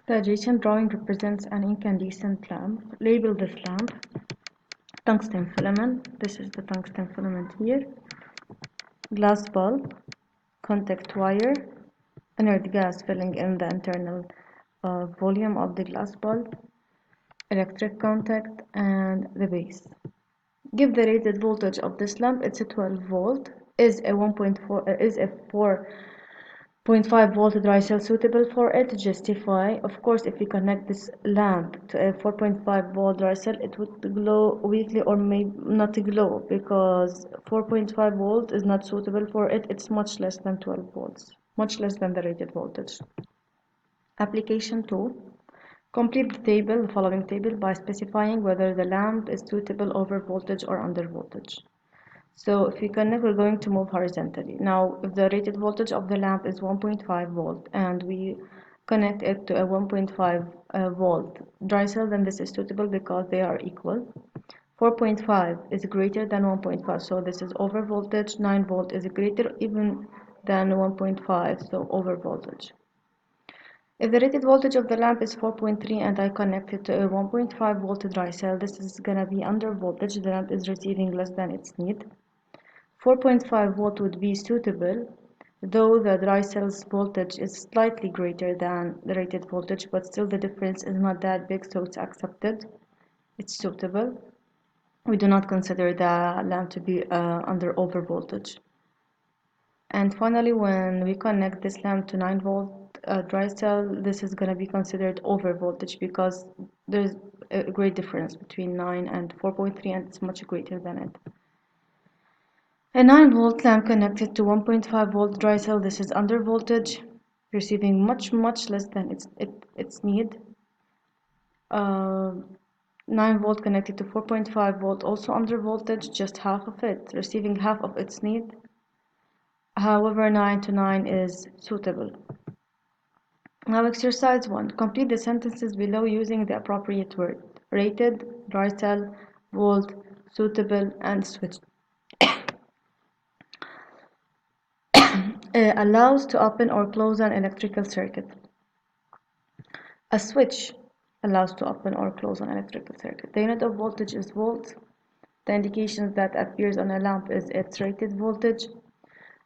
The adjacent drawing represents an incandescent lamp. Label this lamp tungsten filament. This is the tungsten filament here. Glass bulb, contact wire, inert gas filling in the internal volume of the glass bulb, electric contact, and the base. Give the rated voltage of this lamp. It's a 12 volt. Is a 4.5 volt dry cell suitable for it? Justify. Of course, if we connect this lamp to a 4.5 volt dry cell, it would glow weakly or may not glow because 4.5 volt is not suitable for it. It's much less than 12 volts, much less than the rated voltage. Application 2. Complete the following table by specifying whether the lamp is suitable over voltage or under voltage. So if we connect, we're going to move horizontally. Now, if the rated voltage of the lamp is 1.5 volt and we connect it to a 1.5 volt dry cell, then this is suitable because they are equal. 4.5 is greater than 1.5, so this is over voltage. 9 volt is greater even than 1.5, so over voltage. If the rated voltage of the lamp is 4.3 and I connect it to a 1.5 volt dry cell, this is gonna be under voltage. The lamp is receiving less than its need. 4.5 volt would be suitable, though the dry cell's voltage is slightly greater than the rated voltage, but still the difference is not that big, so it's accepted. It's suitable. We do not consider the lamp to be under over voltage. And finally, when we connect this lamp to 9 volt dry cell, this is going to be considered over voltage because there's a great difference between 9 and 4.3 and it's much greater than it. A 9 volt lamp connected to 1.5 volt dry cell, this is under voltage, receiving much less than its need. 9 volt connected to 4.5 volt, also under voltage, just half of it, receiving half of its need. However, 9 to 9 is suitable. Now exercise 1. Complete the sentences below using the appropriate word. Rated, dry cell, volt, suitable, and switch. Allows to open or close an electrical circuit. A switch allows to open or close an electrical circuit. The unit of voltage is volts. The indications that appears on a lamp is its rated voltage.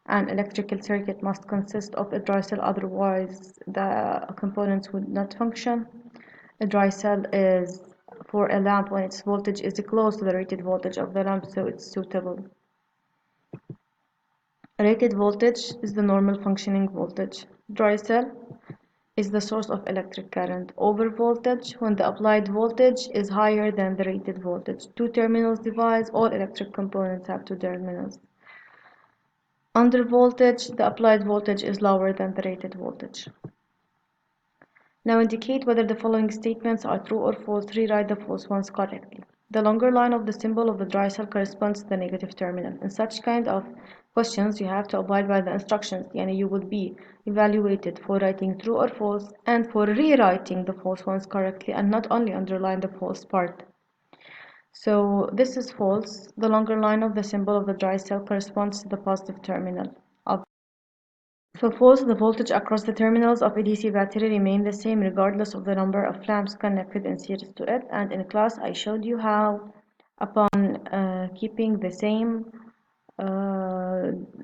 An electrical circuit must consist of a dry cell, otherwise the components would not function. A dry cell is for a lamp when its voltage is close to the rated voltage of the lamp, so it's suitable. Rated voltage is the normal functioning voltage. Dry cell is the source of electric current. Over voltage, when the applied voltage is higher than the rated voltage. Two terminals device, all electric components have two terminals. Under voltage, the applied voltage is lower than the rated voltage. Now indicate whether the following statements are true or false. Rewrite the false ones correctly. The longer line of the symbol of the dry cell corresponds to the negative terminal. In such kind of questions, you have to abide by the instructions, and you will be evaluated for writing true or false and for rewriting the false ones correctly and not only underline the false part. So this is false. The longer line of the symbol of the dry cell corresponds to the positive terminal. So false, the voltage across the terminals of a DC battery remain the same regardless of the number of lamps connected in series to it. And in class, I showed you how upon keeping the same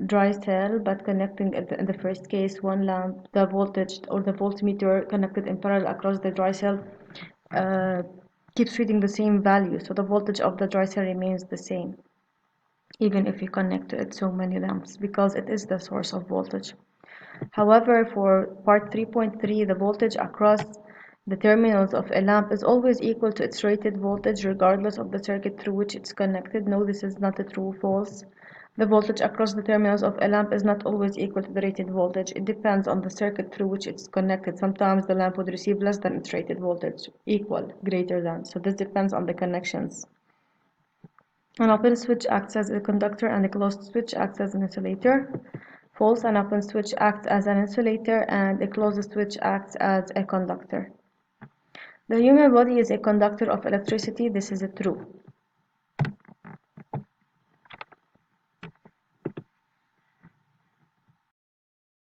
dry cell but connecting in the first case one lamp, the voltage or the voltmeter connected in parallel across the dry cell keeps reading the same value, so the voltage of the dry cell remains the same even if you connect to it so many lamps because it is the source of voltage. However, for part 3.3, the voltage across the terminals of a lamp is always equal to its rated voltage regardless of the circuit through which it's connected. No, this is not a true false. The voltage across the terminals of a lamp is not always equal to the rated voltage. It depends on the circuit through which it's connected. Sometimes the lamp would receive less than its rated voltage, equal, greater than. So this depends on the connections. An open switch acts as a conductor and a closed switch acts as an insulator. False, an open switch acts as an insulator and a closed switch acts as a conductor. The human body is a conductor of electricity. This is true.